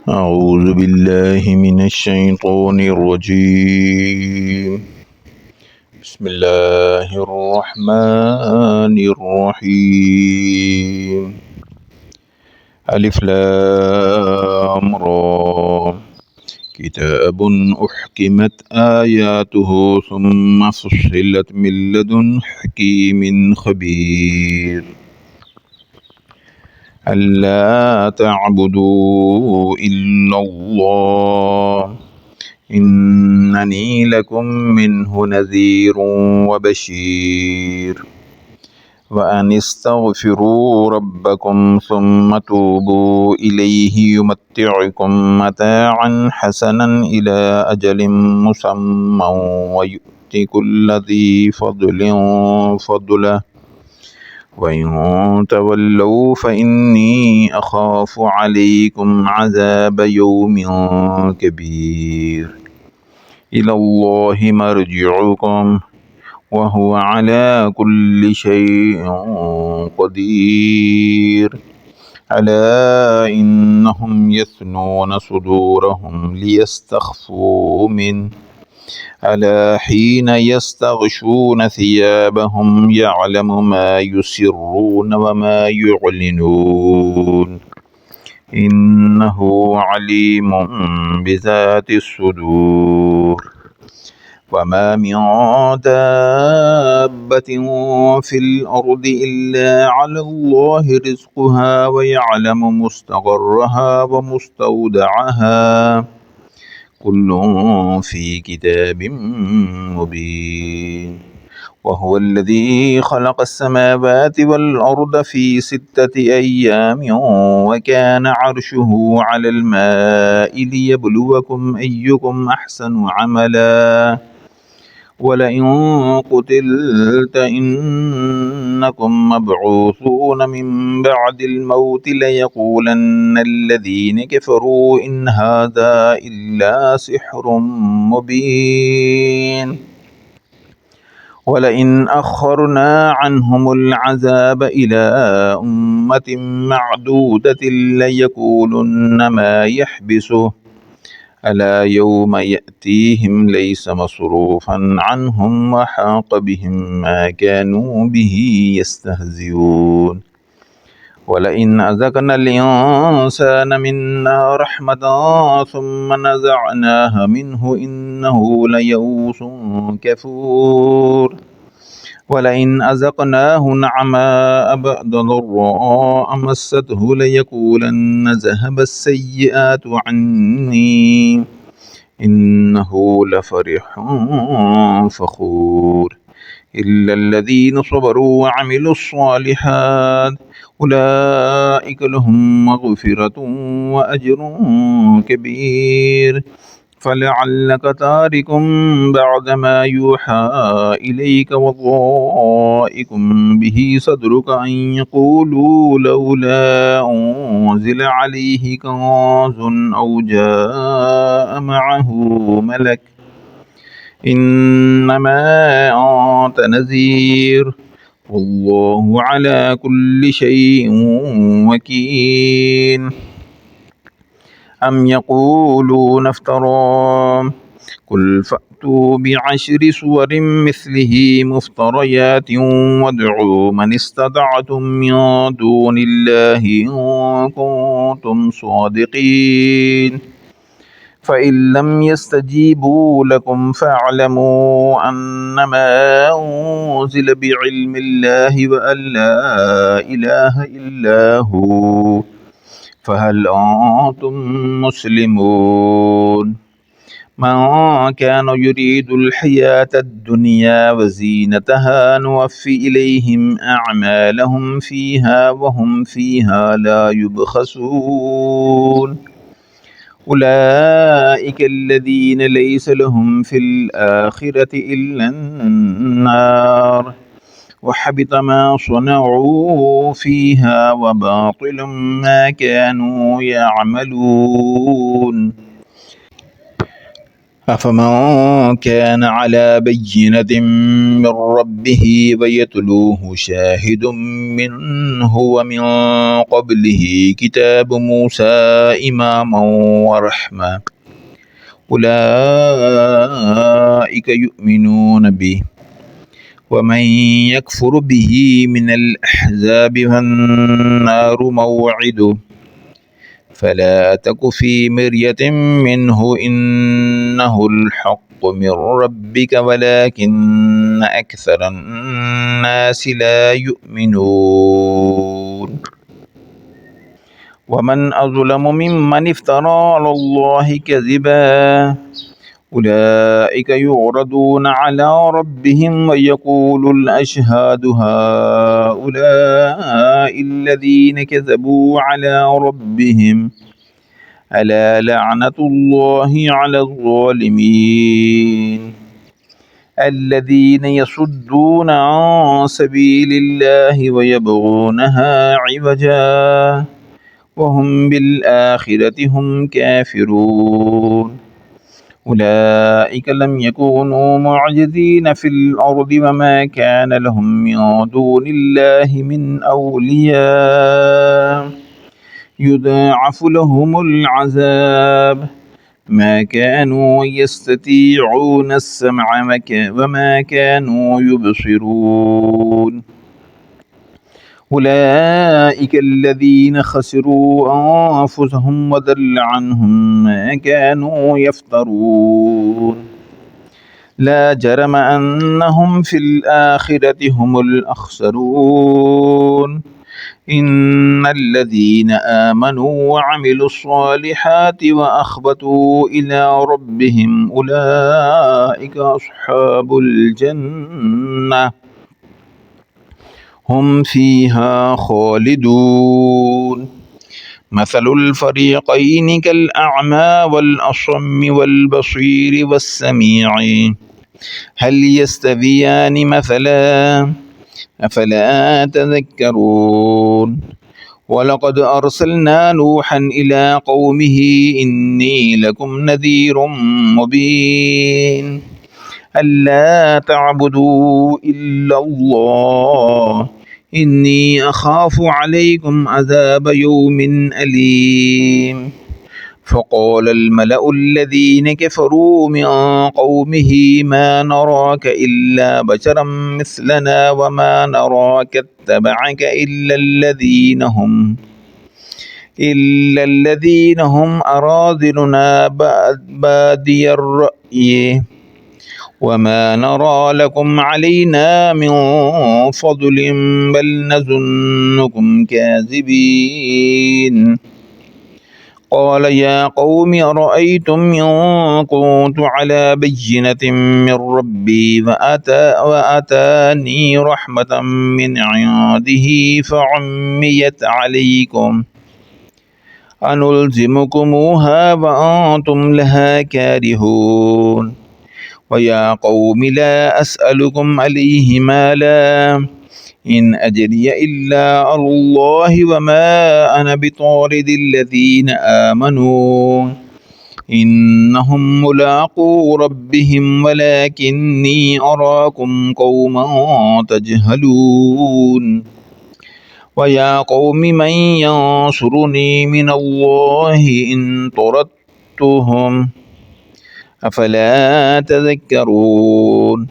أعوذ بالله من الشيطان الرجيم. بسم الله الرحمن الرحيم. ألف لام را. كتاب أحكمت آياته ثم فصلت من لدن حكيم خبير. ألا تعبدوا إلا الله إنني لكم منه نذير وبشير. وأن استغفروا ربكم ثم توبوا إليه يمتعكم متاعا حسنا إلى أجل مسمى ويؤت كل ذي فضل فضله وإن تولوا فإني أخاف عليكم عذاب يوم كبير. إلى الله مرجعكم وهو على كل شيء قدير. ألا إنهم يثنون صدورهم ليستخفوا منه ألا حين يستغشون ثيابهم يعلم ما يسرون وما يعلنون إنه عليم بذات الصدور. وما من دابة في الأرض إلا على الله رزقها ويعلم مستقرها ومستودعها كل في كتاب مبين. وهو الذي خلق السماوات والأرض في 6 أيام وكان عرشه على الماء ليبلوكم أيكم أحسن عملا ولئن قتلت إنكم مبعوثون من بعد الموت ليقولن الذين كفروا إن هذا إلا سحر مبين. ولئن أخرنا عنهم العذاب إلى أمة معدودة ليقولن ما يحبسه ألا يوم يأتيهم ليس مصروفا عنهم وحاق بهم ما كانوا به يستهزئون. ولئن أذقنا الإنسان منا رحمة ثم نزعناها منه إنه ليئوس كفور. ولئن أذقناه نعماء بعد ضراء مسته ليقولن ذهب السيئات عني إنه لفرح فخور. إلا الذين صبروا وعملوا الصالحات أولئك لهم مغفرة وأجر كبير. فلعلك تارك بعد ما يوحى إليك وضائق به صدرك أن يقولوا لولا أنزل عليه كنز أو جاء معه ملك إنما أنت نذير والله على كل شيء وكيل. أم يقولون افتراه قل فأتوا بعشر سور مثله مفتريات وادعوا من استطعتم من دون الله إن كنتم صادقين. فإن لم يستجيبوا لكم فاعلموا أنما أنزل بعلم الله وأن لا إله إلا هو فهل أنتم مسلمون. من كان يريد الحياة الدنيا وزينتها نوفي إليهم أعمالهم فيها وهم فيها لا يبخسون. أولئك الذين ليس لهم في الآخرة إلا النار وحبط ما صنعوا فيها وباطل ما كانوا يعملون. أفمن كان على بينة من ربه ويتلوه شاهد منه ومن قبله كتاب موسى إماما ورحمة أولئك يؤمنون به ومن يكفر به من الأحزاب فالنار موعده فلا تك في مرية منه إنه الحق من ربك ولكن أكثر الناس لا يؤمنون ومن أظلم ممن افترى على الله كذبا أولئك يعرضون على ربهم ويقول الأشهاد هؤلاء الذين كذبوا على ربهم ألا لعنة الله على الظالمين الذين يصدون عن سبيل الله ويبغونها عوجا وهم بالآخرة هم كافرون أولئك لم يكونوا معجزين في الأرض وما كان لهم من دون الله من أولياء يضاعف لهم العذاب ما كانوا يستطيعون السمع وما كانوا يبصرون أولئك الذين خسروا أنفسهم وضل عنهم ما كانوا يفترون لا جرم أنهم في الآخرة هم الأخسرون إن الذين آمنوا وعملوا الصالحات وأخبتوا إلى ربهم أولئك أصحاب الجنة هم فيها خالدون مثل الفريقين كالأعمى والأصم والبصير والسميع هل يستويان مثلا أفلا تذكرون ولقد أرسلنا نوحا إلى قومه إني لكم نذير مبين ألا تعبدوا إلا الله إني أخاف عليكم عذاب يوم أليم فقال الملأ الذين كفروا من قومه ما نراك إلا بشرا مثلنا وما نراك اتبعك إلا الذين هم أراذلنا بادي الرأي وما نرى لكم علينا من فضل بل نظنكم كاذبين قال يا قوم أرأيتم إن كنت على بينة من ربي وأتاني رحمة من عنده فعميت عليكم أنلزمكموها وأنتم لها كارهون ويا قوم لا أسألكم عليه مالا إن أجري إلا على الله وما أنا بطارد الذين آمنوا إنهم ملاقو ربهم ولكني أراكم قوما تجهلون ويا قوم من ينصرني من الله إن طردتهم أفلا تذكرون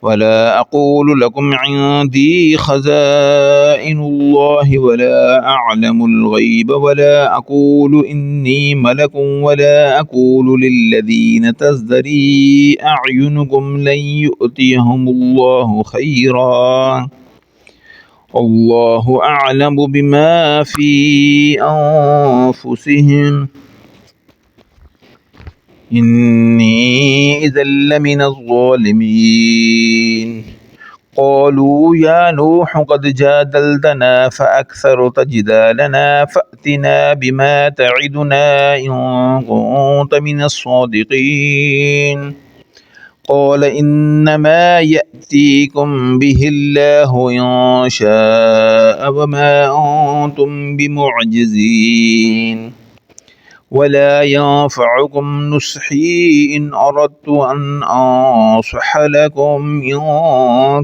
ولا أقول لكم عندي خزائن الله ولا أعلم الغيب ولا أقول إني ملك ولا أقول للذين تزدري أعينكم لن يؤتيهم الله خيرا الله أعلم بما في أنفسهم إني إذا لمن الظالمين قالوا يا نوح قد جادلتنا فأكثرت جدالنا فأتنا بما تعدنا إن كنت من الصادقين قال إنما يأتيكم به الله إن شاء وما أنتم بمعجزين ولا ينفعكم نصحي إن أردت أن أنصح لكم إن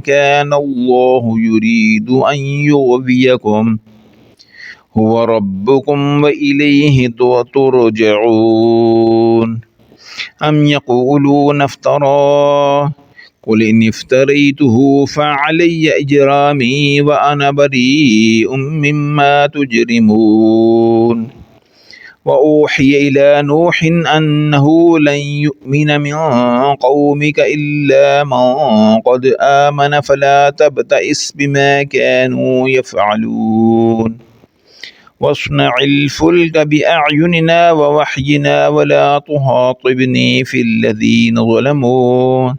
كان الله يريد أن يغويكم هو ربكم وإليه ترجعون. أم يقولون افتراه قل إن افتريته فعلي إجرامي وأنا بريء مما تجرمون. وأوحي إلى نوح أنه لن يؤمن من قومك إلا من قد آمن فلا تبتئس بما كانوا يفعلون. واصنع الفلك بأعيننا ووحينا ولا تخاطبني في الذين ظلموا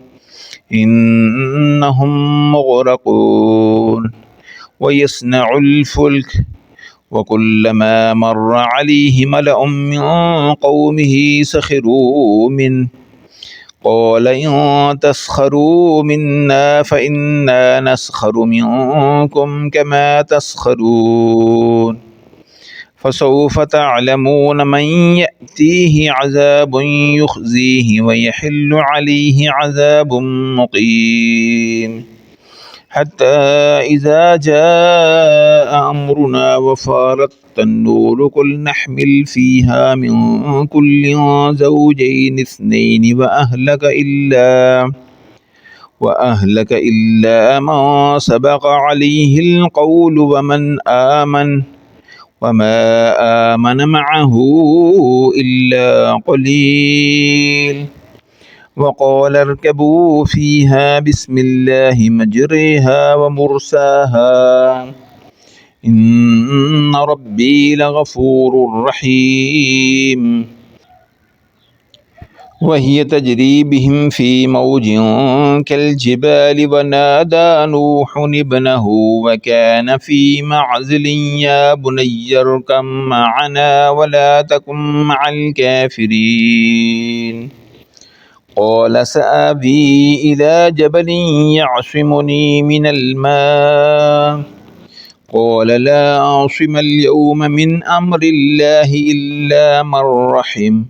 إنهم مغرقون. ويصنع الفلك وكلما مر عليه ملأ من قومه سخروا منه قال إن تسخروا منا فإنا نسخر منكم كما تسخرون. فسوف تعلمون من يأتيه عذاب يخزيه ويحل عليه عذاب مقيم. حتى إذا جاء أمرنا وفارت النور قل نحمل فيها من كل زوجين اثنين وأهلك إلا من سبق عليه القول وما آمن معه إلا قليل. وقال اركبوا فيها بسم الله مجريها ومرساها إن ربي لغفور رحيم. وهي تجري بهم في موج كالجبال ونادى نوح ابنه وكان في معزل يا بني اركب معنا ولا تكن مع الكافرين. قال سآوي إلى جبل يعصمني من الماء قال لا عاصم اليوم من أمر الله إلا من رحم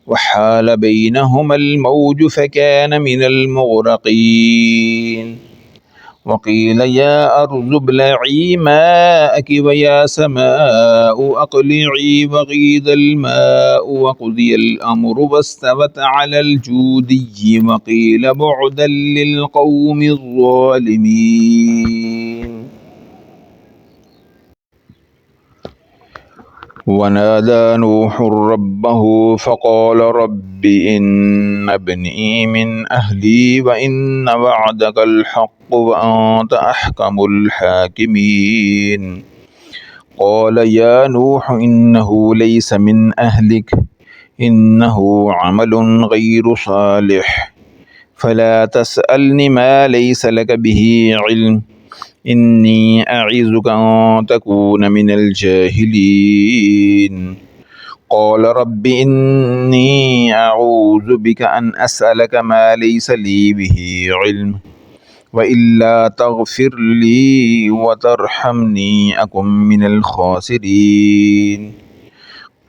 وحال بينهما الموج فكان من المغرقين. وقيل يا أرض ابلعي ماءك ويا سماء أقلعي وغيض الماء وقضي الأمر واستوت على الجودي وقيل بعدا للقوم الظالمين. ونادى نوح ربه فقال رب إن ابني من أهلي وإن وعدك الحق وأنت أحكم الحاكمين. قال يا نوح إنه ليس من أهلك إنه عمل غير صالح فلا تسألني ما ليس لك به علم إني أعظك أن تكون من الجاهلين. قال رب إني أعوذ بك أن أسألك ما ليس لي به علم وإلا تغفر لي وترحمني أكن من الخاسرين.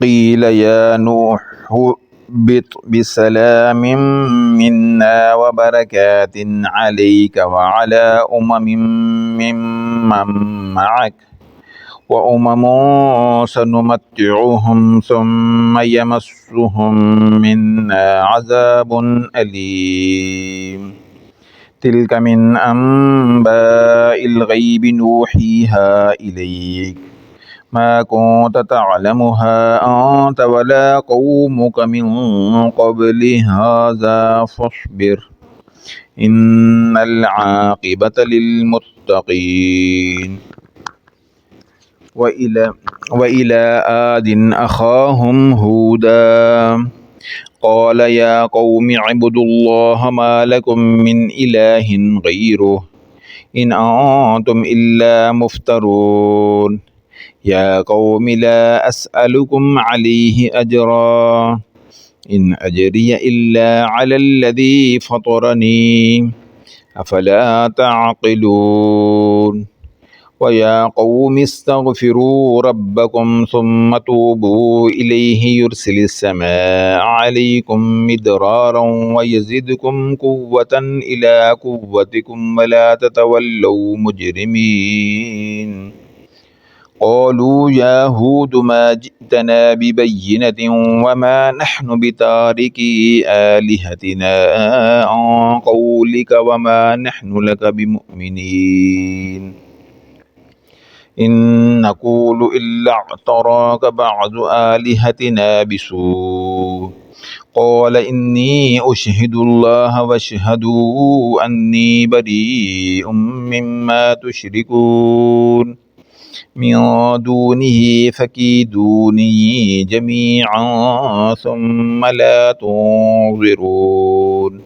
قيل يا نوح اهبط بسلام منا وبركات عليك وعلى ممن معك وأمم سنمتعهم ثم يمسهم منا عذاب أليم. تلك من أنباء الغيب نوحيها إليك ما كنت تعلمها أنت ولا قومك من قبل هذا فاصبر إن العاقبة للمتقين. وإلى آد أخاهم هودا قال يا قوم اعبدوا الله ما لكم من إله غيره إن أنتم إلا مفترون. يا قوم لا أسألكم عليه أجرا إن أجري إلا على الذي فطرني أفلا تعقلون. ويا قوم استغفروا ربكم ثم توبوا إليه يرسل السماء عليكم مدرارا ويزدكم قوة إلى قوتكم ولا تتولوا مجرمين قالوا يا هود ما جئتنا ببينة وما نحن بتاركي آلهتنا عن قولك وما نحن لك بمؤمنين إن نقول إلا اعتراك بعض آلهتنا بسوء قال إني أشهد الله واشهدوا أني بريء مما تشركون من دونه فكيدوني جميعا ثم لا تنظرون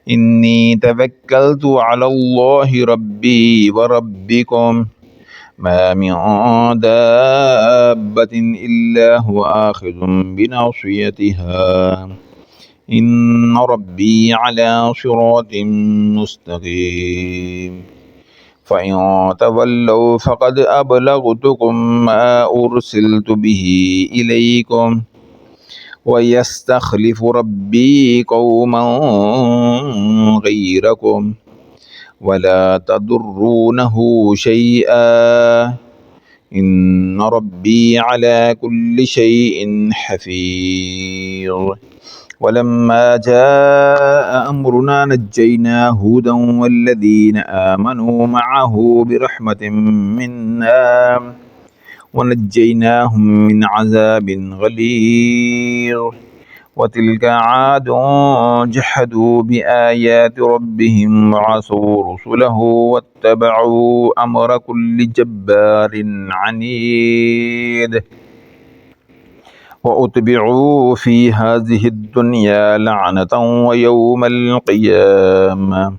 إني توكلت على الله ربي وربكم ما من دابة إلا هو آخذ بناصيتها إن ربي على صراط مستقيم فإن تولوا فقد أبلغتكم ما أرسلت به إليكم ويستخلف ربي قوما غيركم ولا تضرونه شيئا إن ربي على كل شيء حفيظ ولما جاء أمرنا نجينا هودا والذين آمنوا معه برحمة منا ونجيناهم من عذاب غليظ وتلك عاد جحدوا بآيات ربهم وعصوا رسله واتبعوا أمر كل جبار عنيد وأتبعوا في هذه الدنيا لعنة ويوم القيامة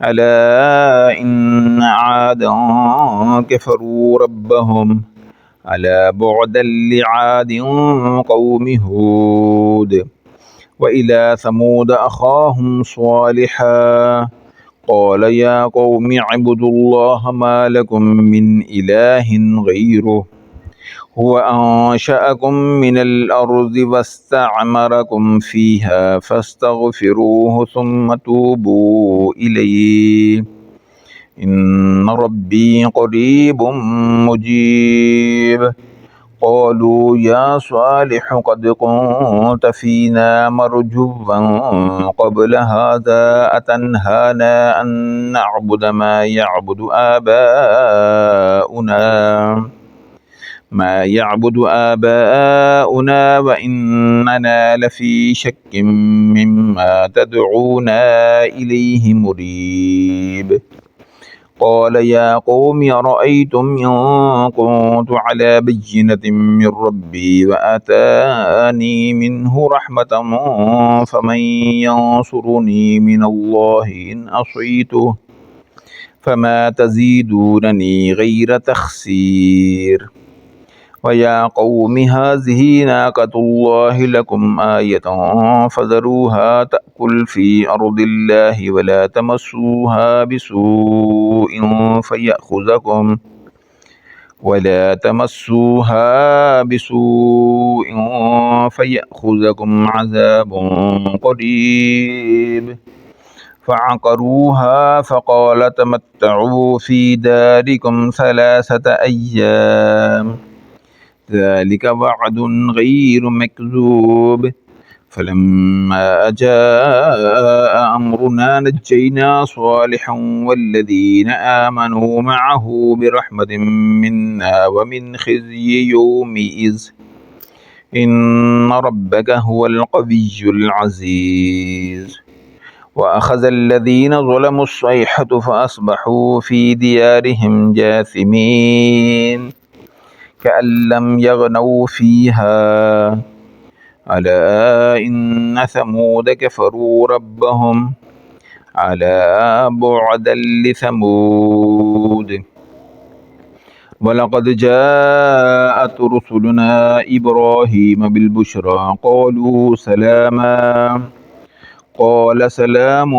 ألا إن عادا كفروا ربهم ألا بعدا لعاد قوم هود وإلى ثمود أخاهم صالحا قال يا قوم اعبدوا الله ما لكم من إله غيره هو أنشأكم من الأرض واستعمركم فيها فاستغفروه ثم توبوا إليه إن ربي قريب مجيب قالوا يا صالح قد كنت فينا مرجوا قبل هذا أتنهانا أن نعبد ما يعبد آباؤنا وإننا لفي شك مما تدعونا إليه مريب قال يا قوم أرأيتم إن كنت على بينة من ربي وآتاني منه رحمة فمن ينصرني من الله إن عصيته فما تزيدونني غير تخسير ويا قوم هذه ناقة الله لكم آية فذروها تأكل في أرض الله ولا تمسوها بسوء فيأخذكم عذاب قريب فعقروها فقال تمتعوا في داركم 3 أيام ذلك وعد غير مكذوب فلما جاء أمرنا نجينا صالحا والذين آمنوا معه برحمة منا ومن خزي يومئذ إن ربك هو القوي العزيز وأخذ الذين ظلموا الصيحة فأصبحوا في ديارهم جاثمين كأن لم يغنوا فيها ألا إن ثمود كفروا ربهم ألا بعدا لثمود ولقد جاءت رسلنا إبراهيم بالبشرى قالوا سلاما قال سلام.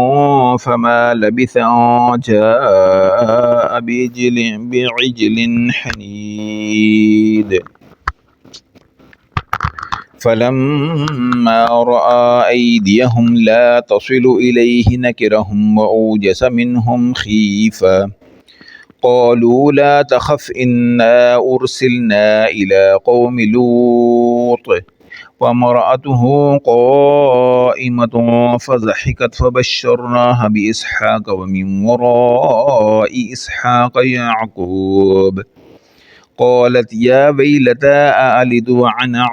فما لبث أن جاء بعجل حنيد. فلما رأى أيديهم لا تصل إليه نكرهم وأوجس منهم خيفة. قالوا لا تخف إنا أرسلنا إلى قوم لوط وامرأته قائمة فضحكت فبشرناها بإسحاق ومن وراء إسحاق يعقوب. قالت يا ويلتى أألد وأنا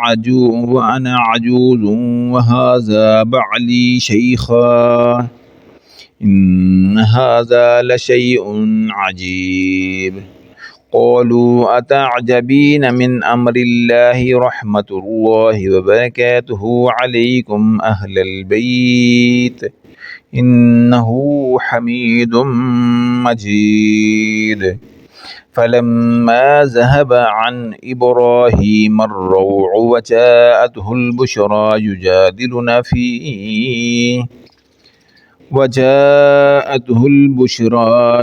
عجوز وهذا بعلي شيخا إن هذا لشيء عجيب. قالوا أتعجبين من أمر الله رحمة الله وبركاته عليكم أهل البيت إنه حميد مجيد. فلما ذهب عن إبراهيم الروع وجاءته البشرى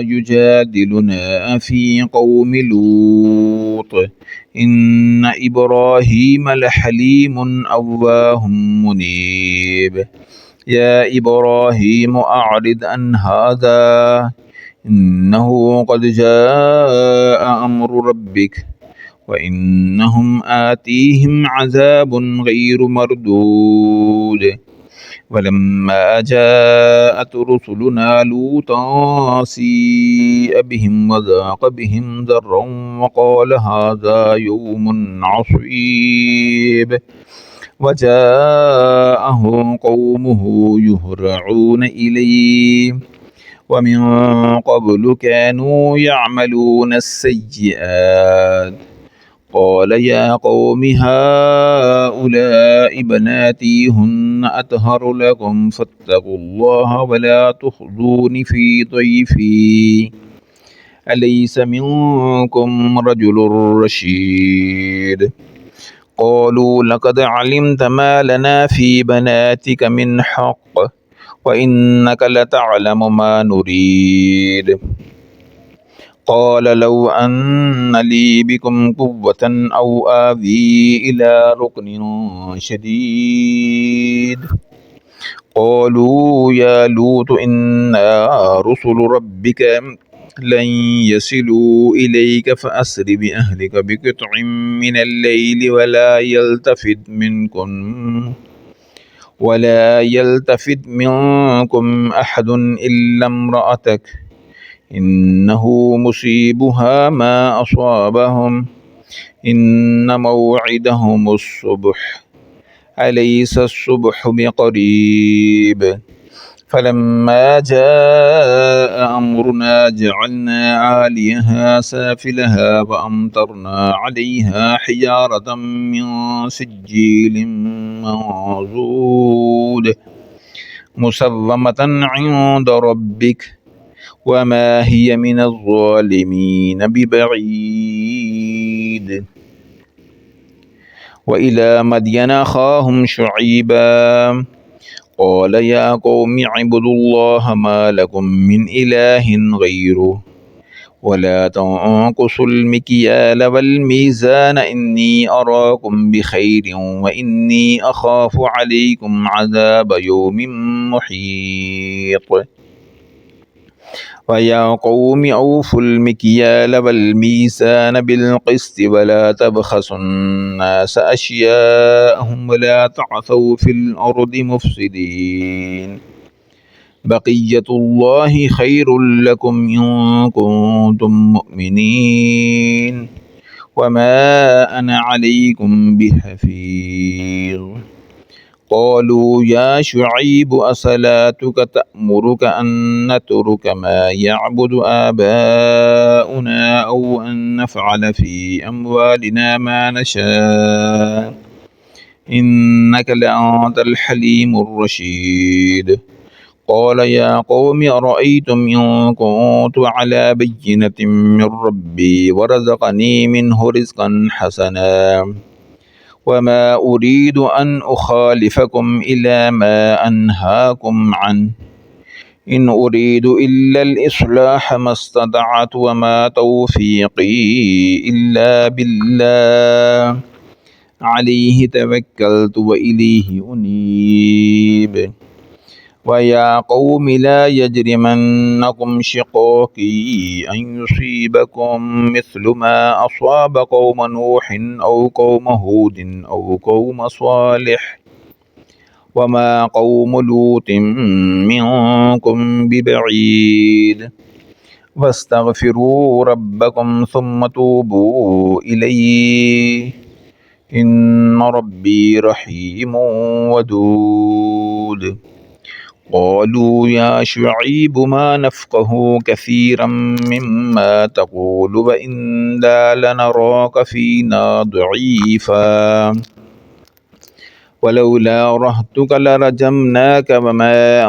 يجادلنا في قوم لوط إن إبراهيم لحليم أواه منيب. يا إبراهيم أعرض عن هذا إنه قد جاء أمر ربك وإنهم آتيهم عذاب غير مردود. ولما جاءت رسلنا لوطا سيء بهم وضاق بهم ذرعا وقال هذا يوم عصيب. وجاءه قومه يهرعون إليه ومن قبل كانوا يعملون السيئات. قال يا قوم هؤلاء بناتي هن أطهر لكم فاتقوا الله ولا تخزون في ضيفي أليس منكم رجل رشيد. قالوا لقد علمت ما لنا في بناتك من حق وإنك لتعلم ما نريد. قال لو أن لي بكم قوة أو آوي إلى ركن شديد. قالوا يا لوط إنا رسل ربك لن يصلوا إليك فأسر بأهلك بقطع من الليل ولا يلتفت منكم أحد إلا امرأتك إنه مصيبها ما أصابهم إن موعدهم الصبح أليس الصبح بقريب. فلما جاء أمرنا جعلنا عاليها سافلها وأمطرنا عليها حجارة من سجيل منضود مسومة عند ربك وما هي من الظالمين ببعيد. وإلى مدين أخاهم شعيبا قال يا قوم اعبدوا الله ما لكم من إله غيره ولا تنقصوا المكيال والميزان إني أراكم بخير وإني أخاف عليكم عذاب يوم محيط. ويا قوم أوفوا المكيال والميزان بالقسط ولا تبخسوا الناس أشياءهم ولا تعثوا في الأرض مفسدين. بقية الله خير لكم إن كنتم مؤمنين وما أنا عليكم بحفيظ. قالوا يا شعيب أصلاتك تأمرك أن نترك ما يعبد آباؤنا أو أن نفعل في أموالنا ما نشاء إنك لأنت الحليم الرشيد. قال يا قوم أرأيتم إن كنت على بينة من ربي ورزقني منه رزقا حسنا وما أريد أن أخالفكم إلى ما أنهاكم عنه إن أريد إلا الإصلاح ما استطعت وما توفيقي إلا بالله عليه توكلت وإليه أنيب ويا قوم لا يجرمنكم شقاقي أن يصيبكم مثل ما أصاب قوم نوح أو قوم هود أو قوم صالح وما قوم لوط منكم ببعيد واستغفروا ربكم ثم توبوا إليه إن ربي رحيم ودود قالوا يا شعيب ما نفقه كثيرا مما تقول وإنا لنراك فينا ضعيفا ولولا رهتك لرجمناك وما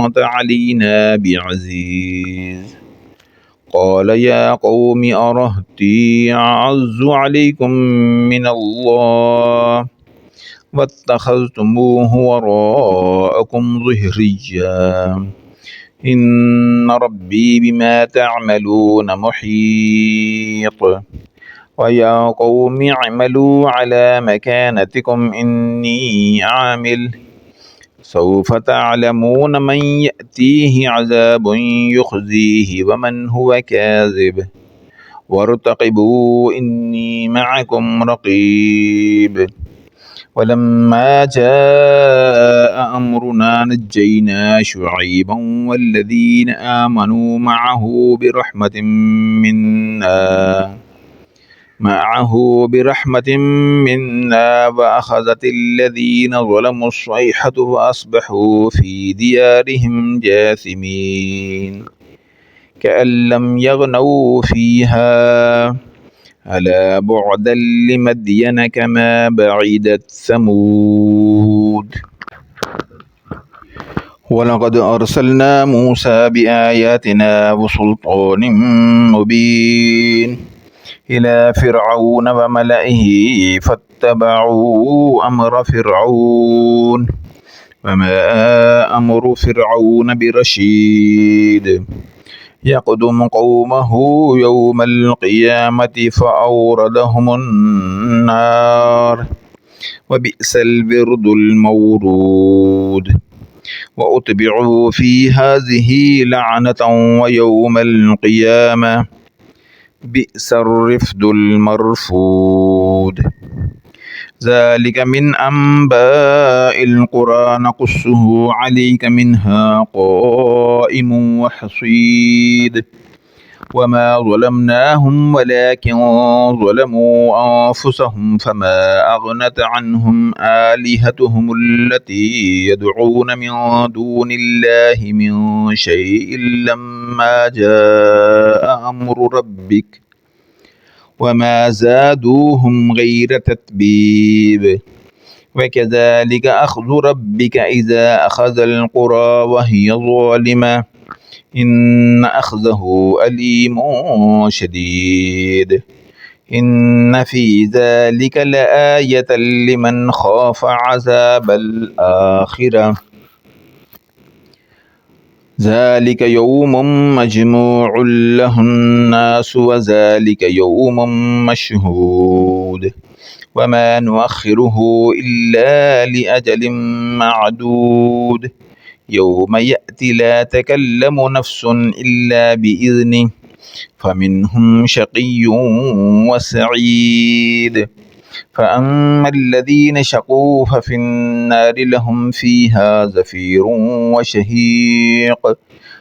أنت علينا بعزيز قال يا قوم أرهتي أعز عليكم من الله واتخذتموه وراءكم ظهريا إن ربي بما تعملون محيط ويا قوم اعملوا على مكانتكم إني عامل سوف تعلمون من يأتيه عذاب يخزيه ومن هو كاذب وارتقبوا إني معكم رقيب ولما جاء أمرنا نجينا شعيبا والذين آمنوا معه برحمة منا وأخذت الذين ظلموا الصيحة فأصبحوا في ديارهم جاثمين كأن لم يغنوا فيها ألا بعدا لمدين كما بعدت ثمود ولقد أرسلنا موسى بآياتنا وسلطان مبين إلى فرعون وملئه فاتبعوا أمر فرعون وما أمر فرعون برشيد يقدم قومه يوم القيامة فأوردهم النار وبئس الورد المورود وأتبعوا في هذه لعنة ويوم القيامة بئس الرفد المرفود ذلك من أنباء القرى نقصه عليك منها قائم وحصيد وما ظلمناهم ولكن ظلموا أنفسهم فما أغنت عنهم آلهتهم التي يدعون من دون الله من شيء لما جاء أمر ربك وما زادوهم غير تتبيب وكذلك أخذ ربك إذا أخذ القرى وهي ظالمة إن أخذه أليم شديد إن في ذلك لآية لمن خاف عذاب الآخرة ذلك يوم مجموع له الناس وذلك يوم مشهود وما نؤخره إلا لأجل معدود يوم يأتي لا تكلم نفس إلا بإذنه فمنهم شقي وسعيد فأما الذين شقوا ففي النار لهم فيها زفير وشهيق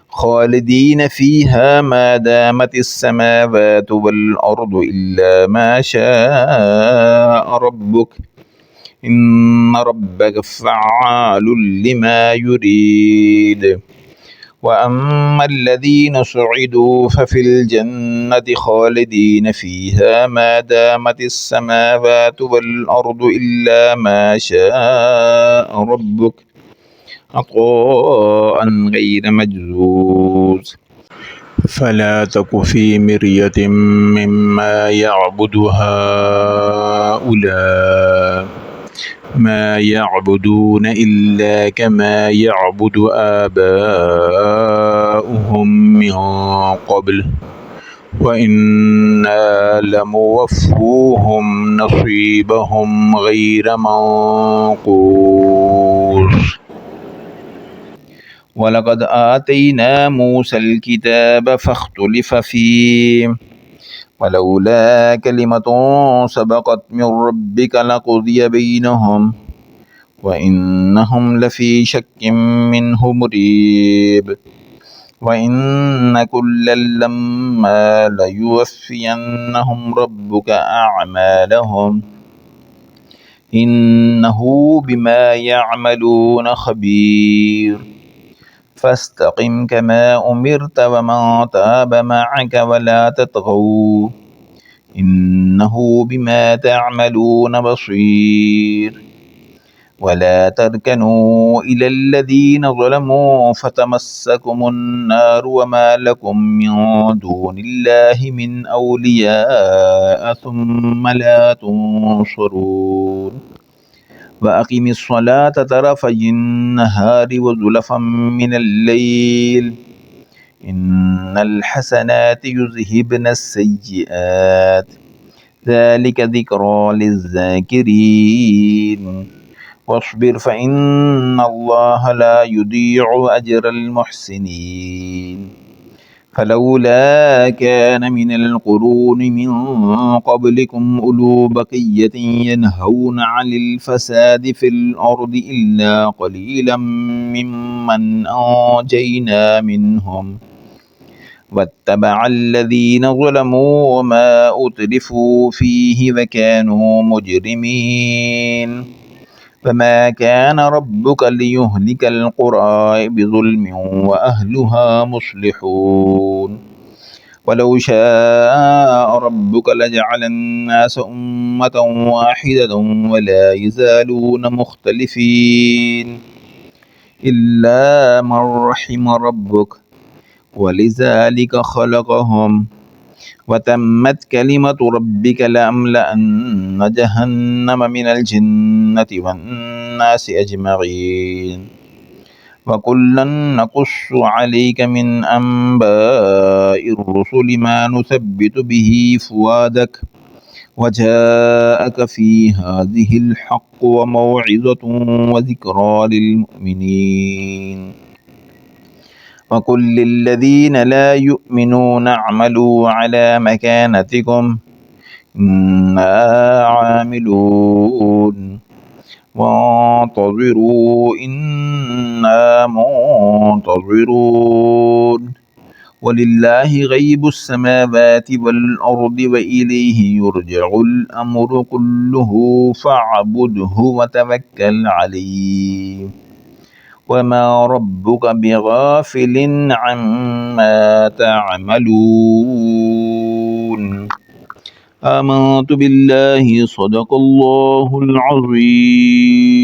خالدين فيها ما دامت السماوات والأرض إلا ما شاء ربك إن ربك فعال لما يريد وأما الذين سعدوا ففي الجنة خالدين فيها ما دامت السماوات والأرض إلا ما شاء ربك عطاء غير مجذوذ فلا تك في مرية مما يعبد هؤلاء ما يعبدون إلا كما يعبد آباؤهم من قبل وإنا لموفوهم نصيبهم غير منقوص ولقد آتينا موسى الكتاب فاختلف فيه ولولا كلمة سبقت من ربك لقضي بينهم وإنهم لفي شك منه مريب وإن كلا لما ليوفينهم ربك أعمالهم إنه بما يعملون خبير فاستقم كما أمرت ومن تاب معك ولا تطغوا إنه بما تعملون بصير ولا تركنوا إلى الذين ظلموا فتمسكم النار وما لكم من دون الله من أولياء ثم لا تنصرون وأقم الصلاة طرفي النهار وزلفا من الليل إن الحسنات يذهبن السيئات ذلك ذكرى للذاكرين واصبر فإن الله لا يضيع أجر المحسنين فلولا كان من القرون من قبلكم أولو بقية ينهون عن الفساد في الأرض إلا قليلا ممن أنجينا منهم واتبع الذين ظلموا وما أترفوا فيه وكانوا مجرمين فما كان ربك ليهلك القرى بظلم وأهلها مصلحون ولو شاء ربك لجعل الناس أمة واحدة ولا يزالون مختلفين إلا من رحم ربك ولذلك خلقهم وتمت كلمة ربك لأملأن جهنم من الجنة والناس أجمعين وكلا نقص عليك من أنباء الرسل ما نثبت به فؤادك وجاءك في هذه الحق وموعظة وذكرى للمؤمنين وقل للذين لا يؤمنون اعملوا على مكانتكم إنا عاملون وانتظروا إنا منتظرون ولله غيب السماوات والأرض وإليه يرجع الأمر كله فاعبده وتوكل عليه وما ربك بغافل عما تعملون آمنت بالله صدق الله العظيم